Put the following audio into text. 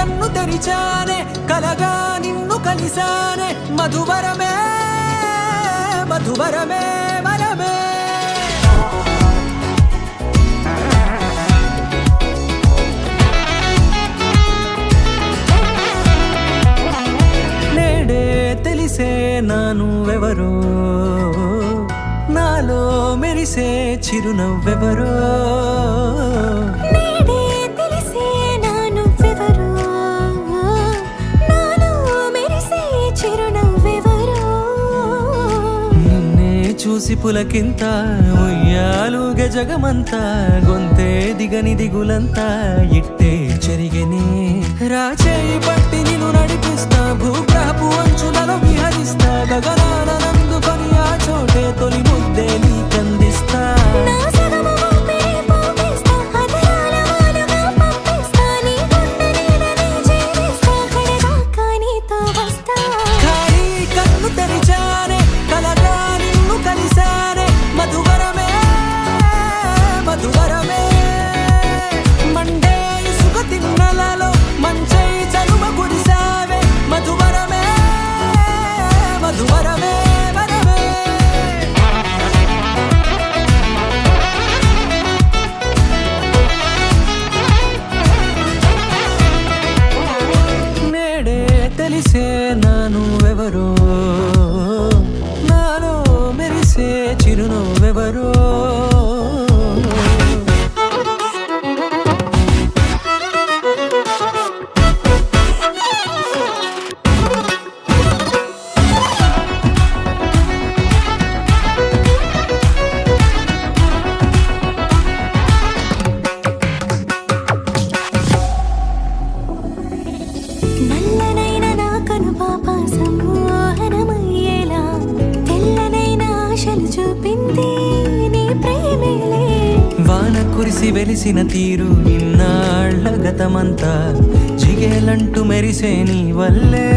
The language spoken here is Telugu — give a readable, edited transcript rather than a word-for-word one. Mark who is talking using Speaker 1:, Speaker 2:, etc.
Speaker 1: కన్ను తెరిచానే కలగా నిన్ను కలిసానే మధువరమే మధువరమే వరమే నేడే తెలిసే నానువెవరో నాలో మెరిసే చిరునవ్వెవరో చూసి పులకింత ఉయ్యాలుగ జగమంతా గొంతే దిగని దిగులంతా ఇట్టే చెరిగనే రాచేయి పట్టి నిన్ను నడిపిస్తా భూగ్రహపు అంచులలో విహరిస్తా గగనాన నందుకొని ఆ చోటే తొలి ముద్దే నీకందిస్తా తెలిసే నానువెవరో నాలో మెరిసే చిరునవ్వెవరో వాన కురిసి వెలిసిన తీరు ఇన్నాళ్ల గతమంతా జిగేలంటూ మెరిసే నీ వల్లే